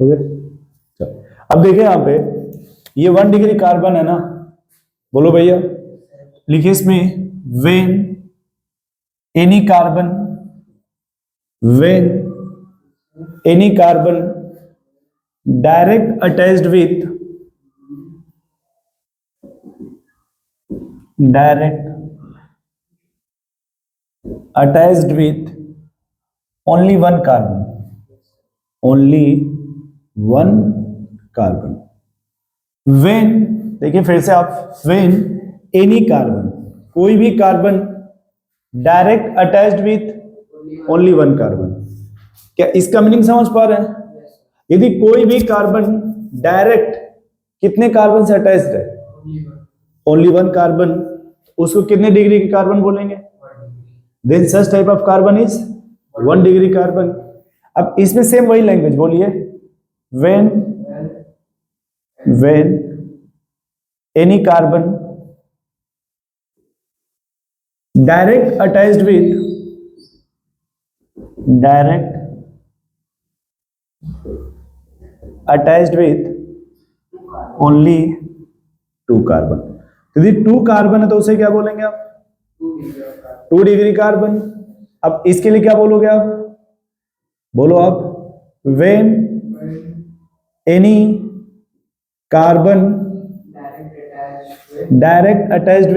हो गया। चलो अब देखिए यहाँ पे ये 1 डिग्री कार्बन है ना, बोलो भैया, लिखिए इसमें when any carbon, when any carbon direct attached with only one carbon, only one carbon, when, देखिए फिर से आप, when any कार्बन, कोई भी carbon direct attached with only one carbon. क्या इसका मीनिंग समझ पा रहे हैं? यदि कोई भी कार्बन डायरेक्ट कितने कार्बन से अटैच्ड है, ओनली वन कार्बन, उसको कितने डिग्री के कार्बन बोलेंगे? Then such type of carbon is 1 degree carbon. अब इसमें सेम वही लैंग्वेज बोलिए, when any carbon direct attached with only 2 carbon. यदि 2 कार्बन है तो उसे क्या बोलेंगे आप? 2 डिग्री कार्बन। अब इसके लिए क्या बोलोगे आप? बोलो आप, when any carbon direct attached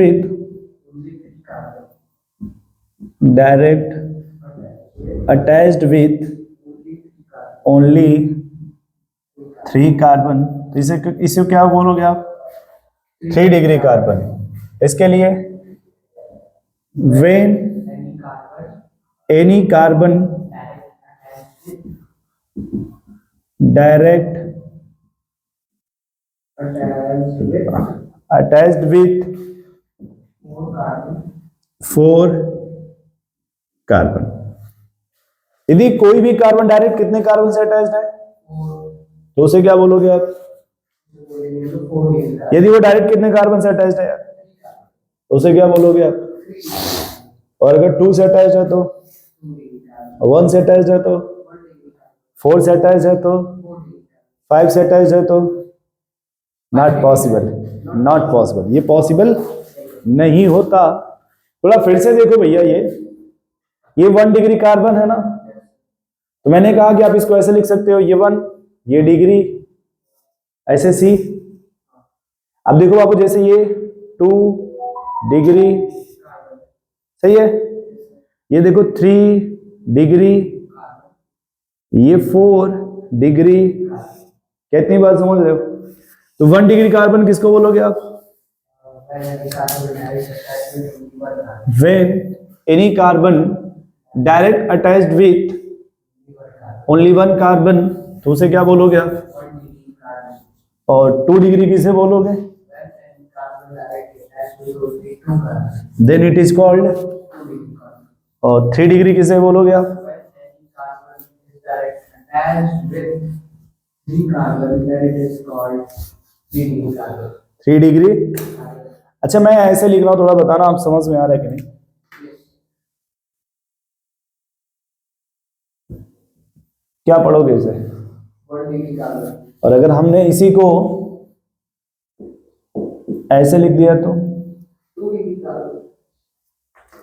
with only 3 carbon. तो इसे क्या बोलोगे आप? 3 डिग्री कार्बन। इसके लिए when any carbon direct attached with 4 carbon. यदि कोई भी कार्बन डायरेक्ट कितने कार्बन से अटैच्ड है तो उसे क्या बोलोगे आप? यदि वो डायरेक्ट कितने कार्बन से अटैच्ड है तो उसे क्या बोलोगे आप? और अगर 2 से अटैच्ड है तो, 1 से अटैच्ड है तो, 4 से अटैच्ड है तो, 5 से अटैच्ड है तो, नॉट पॉसिबल, ये पॉसिबल नहीं होता। थोड़ा फिर से देखो भैया, ये 1 डिग्री कार्बन है ना, तो मैंने कहा कि आप इसको ऐसे लिख सकते हो, ये 1, ये डिग्री, ऐसे सी। अब देखो बाबू, जैसे ये 2 डिग्री, सही है, ये देखो 3 डिग्री, ये 4 डिग्री, कितनी बात समझ रहे हो? तो 1 डिग्री कार्बन किसको बोलोगे आप? When any carbon direct attached with only 1 carbon, तो उसे क्या बोलोगे आप? और 2 डिग्री किसे बोलोगे? Then it is called. और 3 डिग्री किसे बोलोगे आप? 3 डिग्री। अच्छा, मैं ऐसे लिख रहा हूं, थोड़ा बताना आप समझ में आ रहा है कि नहीं? क्या पढ़ोगे इसे? और अगर हमने इसी को ऐसे लिख दिया तो,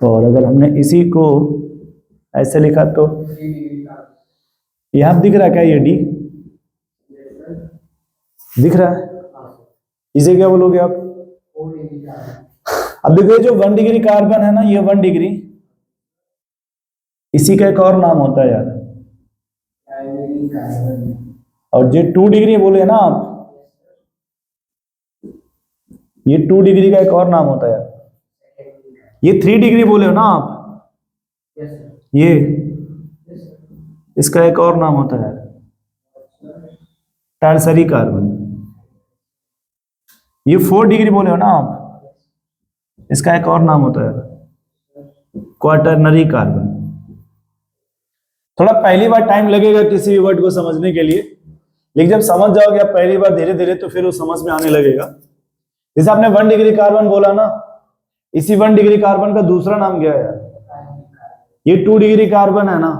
और अगर हमने इसी को ऐसे लिखा तो, यहां दिख रहा है क्या? ये डी दिख रहा है, इसे क्या बोलोगे आप? अब देखो, जो 1 डिग्री कार्बन है ना, ये 1 डिग्री, इसी का एक और नाम होता है यार, और जो 2 डिग्री बोले ना आप, ये 2 डिग्री का एक और नाम होता है यार। ये 3 डिग्री बोले हो ना आप, ये इसका एक और नाम होता है टर्सरी कार्बन। ये 4 डिग्री बोले हो ना आप, इसका एक और नाम होता है क्वाटरनरी कार्बन। थोड़ा पहली बार टाइम लगेगा किसी भी वर्ड को समझने के लिए, लेकिन जब समझ जाओगे आप पहली बार धीरे धीरे, तो फिर वो समझ में आने लगेगा। जैसे आपने 1 डिग्री कार्बन बोला ना, इसी 1 डिग्री कार्बन का दूसरा नाम क्या है? ये 2 डिग्री कार्बन है ना,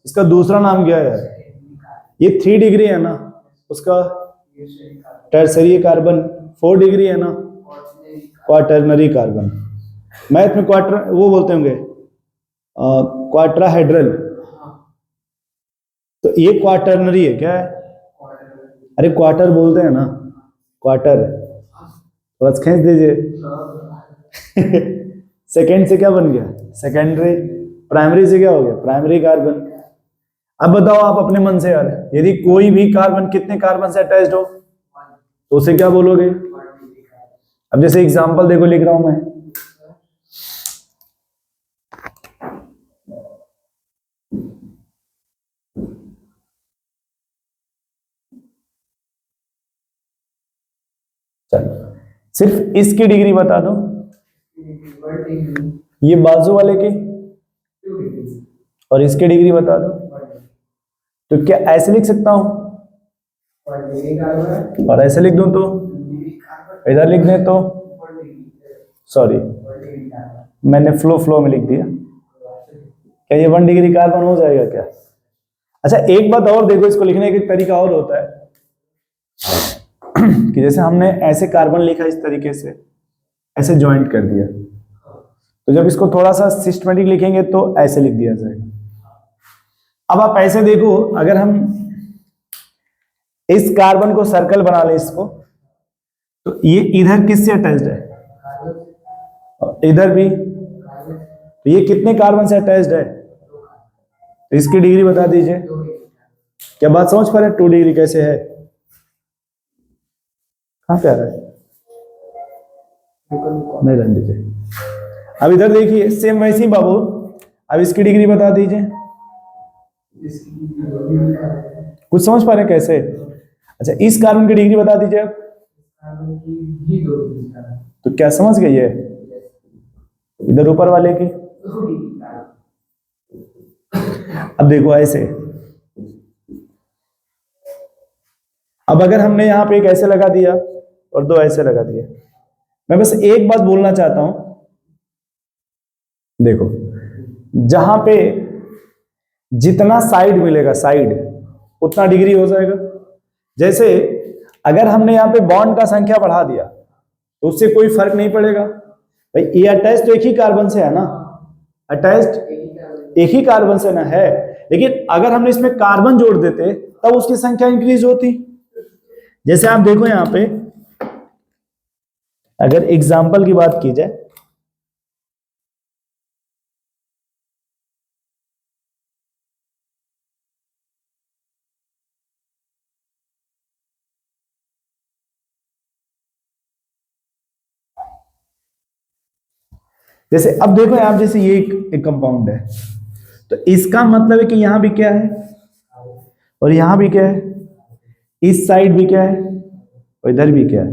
इसका दूसरा नाम क्या है? ये 3 डिग्री है ना, उसका टर्सरी कार्बन 4 डिग्री है ना, क्वाटरनरी कार्बन। मैथ में क्वार्टर वो बोलते होंगे क्वाड्राहेड्रल, तो ये क्वाटरनरी है क्या है? अरे क्वार्टर बोलते हैं ना, क्वार्टर, थोड़ा खींच दीजिए। सेकेंड से क्या बन गया? सेकेंडरी। प्राइमरी से क्या हो गया? Primary carbon. अब बताओ आप अपने मन से यार, यदि कोई भी कार्बन कितने कार्बन से अटैच्ड हो तो उसे क्या बोलोगे? अब जैसे एग्जांपल देखो लिख रहा हूं मैं, चलो सिर्फ इसकी डिग्री बता दो, ये बाजू वाले की, और इसकी डिग्री बता दो। तो क्या ऐसे लिख सकता हूं और ऐसे लिख दूं तो इधर लिख दें तो, सॉरी मैंने फ्लो में लिख दिया। क्या ये 1 डिग्री कार्बन हो जाएगा क्या? अच्छा एक बात और देखो, इसको लिखने का एक तरीका और होता है कि जैसे हमने ऐसे कार्बन लिखा इस तरीके से, ऐसे ज्वाइंट कर दिया, तो जब इसको थोड़ा सा सिस्टमेटिक लिखेंगे तो ऐसे लिख दिया जाएगा। अब आप ऐसे देखो, अगर हम इस कार्बन को सर्कल बना ले इसको, तो ये इधर किससे अटैच्ड है? इधर भी। तो ये कितने कार्बन से अटैच्ड है? तो इसकी डिग्री बता दीजिए। क्या बात समझ पा रहे? 2 डिग्री कैसे है? कहां पे आ रहा है? नहीं रहने दीजिए। अब इधर देखिए सेम वैसे ही बाबू, अब इसकी डिग्री बता दीजिए। कुछ समझ पा रहे कैसे? अच्छा इस कार्बन की डिग्री बता दीजिए अब। तो क्या समझ गए ये? इधर ऊपर वाले की। अब देखो ऐसे, अब अगर हमने यहां पे एक ऐसे लगा दिया और 2 ऐसे लगा दिया, मैं बस एक बात बोलना चाहता हूं, देखो जहां पे जितना साइड मिलेगा साइड, उतना डिग्री हो जाएगा। जैसे अगर हमने यहां पे बॉन्ड का संख्या बढ़ा दिया तो उससे कोई फर्क नहीं पड़ेगा भाई, ये अटैच तो एक ही कार्बन से है ना, अटैच्ड एक ही कार्बन से ना है, लेकिन अगर हमने इसमें कार्बन जोड़ देते तब उसकी संख्या इंक्रीज होती। जैसे आप देखो यहां पे, अगर एग्जाम्पल की बात की जाए, जैसे अब देखो आप, जैसे ये एक कंपाउंड है, तो इसका मतलब है कि यहां भी क्या है और यहां भी क्या है, इस साइड भी क्या है और इधर भी क्या है।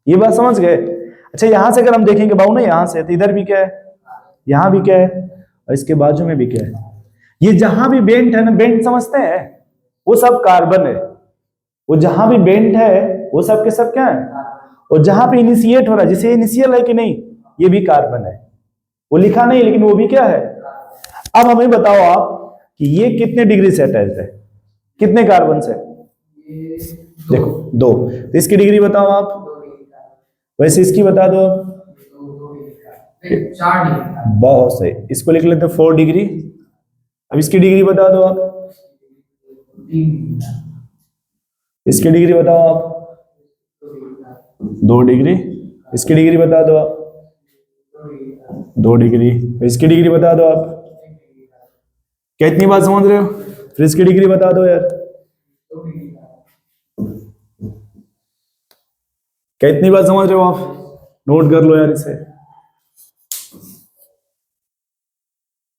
ये बात समझ गए? अच्छा यहां से अगर हम देखेंगे बाबू ना, यहां से तो इधर भी क्या है, यहां भी क्या है और इसके बाजू में भी क्या है। ये जहां भी बेंट है ना, बेंट समझते हैं, वो सब कार्बन है। वो जहां भी बेंट है वो सब के सब क्या है, और जहां पे इनिशिएट हो रहा है, जिसे इनिशियल है कि नहीं, ये भी कार्बन है। वो लिखा नहीं लेकिन वो भी क्या है। अब हमें बताओ आप कि ये कितने डिग्री से अटैच्ड है, कितने कार्बन से? देखो 2, तो इसकी डिग्री बताओ आप, वैसे इसकी बता दो। 4 डिग्री। बहुत सही, इसको लिख लेते 4 डिग्री। अब इसकी डिग्री बता दो आप, इसकी डिग्री बताओ आप, 2 डिग्री। इसकी डिग्री बता दो आप, 2 डिग्री। इसकी डिग्री बता दो आप। क्या इतनी बात समझ रहे हो? फिर इसकी डिग्री बता दो यार। क्या इतनी बात समझ रहे हो आप? नोट कर लो यार इसे।